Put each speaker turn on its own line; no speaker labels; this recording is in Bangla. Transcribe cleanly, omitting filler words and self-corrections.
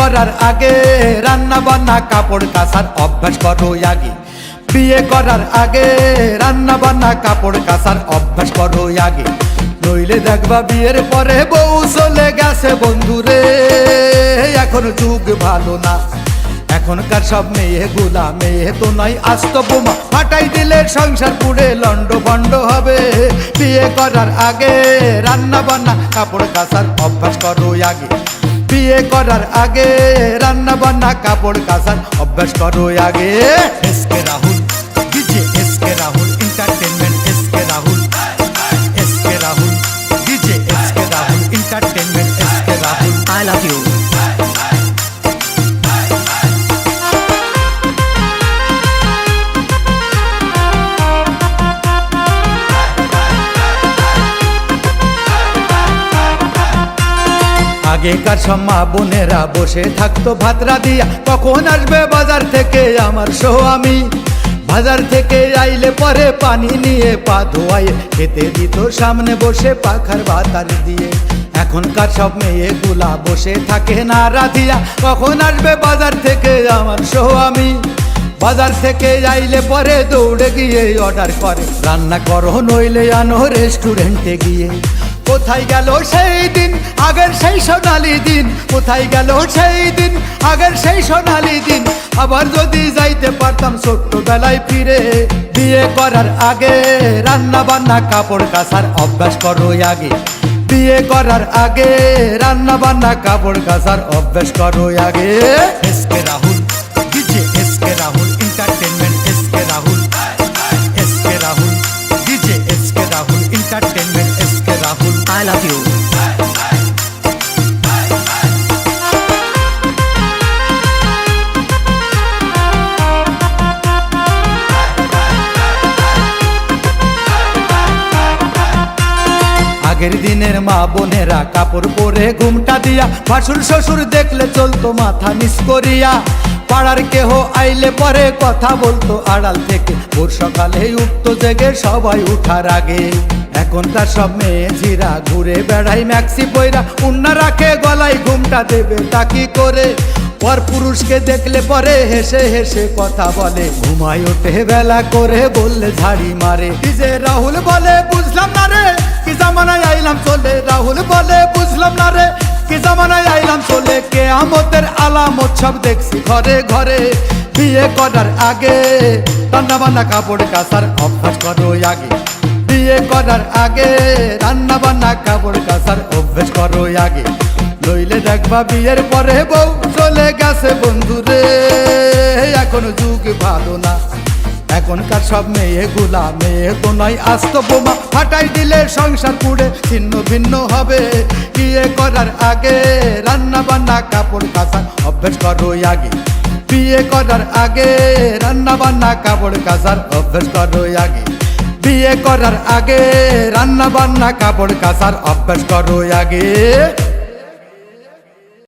করার আগে রান্না বান্না কাপড় কাচার অভ্যাস করো আগে। বিয়ে করার আগে রান্না বান্না কাপড় কাচার অভ্যাস করো আগে। নইলে দেখবা বিয়ের পরে বউ চলে গেছে বন্ধুরে। এখন যুগ ভালো না, এখনকার সব মেয়েগুলা মেয়ে তো নয় আস্ত বোমা, ফাটাই দিলে সংসার পুড়ে লন্ড ভন্ড হবে। বিয়ে করার আগে রান্না বান্না কাপড় কাচার অভ্যাস করো আগে। বিয়ে করার আগে রান্না বান্না কাপড় কাচার অভ্যাস করো আগে। SK Rahul DJ, SK Rahul entertainment, SK Rahul, SK Rahul DJ, SK Rahul entertainment, SK Rahul.
I love you.
আগেকার সব মা বোনেরা বসে থাকতো ভাতরা দিয়া, কখন আসবে বাজার থেকে আমার স্বামী। বাজার থেকে আইলে পরে পানি নিয়ে পা ধোয়ায় খেতে দিত সামনে বসে পাখার বাতার দিয়ে। এখনকার সব মেয়েগুলা বসে থাকে না রাধিয়া, কখন আসবে বাজার থেকে আমার স্বামী। বাজার থেকে আইলে পরে দৌড়ে গিয়ে অর্ডার করে, রান্না করো নইলে আনো রেস্টুরেন্টে গিয়ে। কোথায় গেল সেই দিন আগের সেই সোনালি দিন, কোথায় গেল সেই দিন আগের সেই সোনালি দিন। আবার যদি যাইতে পারতাম ছোট্টবেলায় ফিরে। বিয়ে করার আগে রান্না বান্না কাপড় কাচার অভ্যাস করো আগে। বিয়ে করার আগে রান্না বান্না কাপড় কাচার অভ্যাস করো আগে। SK Rahul DJ, SK Rahul entertainment, SK Rahul, SK Rahul DJ, SK Rahul entertainment, SK Rahul.
I love you.
আগের দিনের মা বোনেরা কাপড় পরে ঘুমটা দিয়া, ভাসুর শ্বশুর দেখলে চলতো মাথা নিচ করিয়া। পাড়ার কেহ আইলে পরে কথা বলতো আড়াল থেকে, ভোর সকালে উঠতো জেগে সবাই উঠার আগে। এখনকার সব মেয়ে ঝিরা ঘুরে বেড়াই ম্যাক্সি পয়রা, উন্না রাখে গলায়, ঘুমটা দেবে তাকি করে। পর পুরুষকে দেখলে পরে হেসে হেসে কথা বলে, ঘুমায় ওঠে বেলা করে বললে ঝাড়ি মারে। ডিজে রাহুল বলে বুঝলাম না রে কি জামানায় আইলাম চলে, রাহুল বলে বুঝলাম না রে কি জামানায় আইলাম চলে। কিয়ামতের আলামত সব দেখছি ঘরে ঘরে। বিয়ে করার আগে রান্না বান্না কাপড় কাচার অভ্যাস করো আগে। বিয়ে করার আগে রান্না বান্না কাপড় কাচার অভ্যাস করো আগে। নইলে দেখবা বিয়ের পরে বউ চলে গেছে বন্ধুরে। এখন যুগ ভালো না, এখনকার সব মেয়েগুলা মেয়ে তো নয় আস্ত বোমা, ফাটাই দিলে সংসার পুড়ে ছিন্ন ভিন্ন হবে। বিয়ে করার আগে রান্না বান্না কাপড় কাচার অভ্যাস করো আগে। বিয়ে করার আগে রান্না বান্না কাপড় কাচার অভ্যাস করো আগে। বিয়ে করার আগে রান্না বান্না কাপড় কাচার অভ্যাস করো আগে।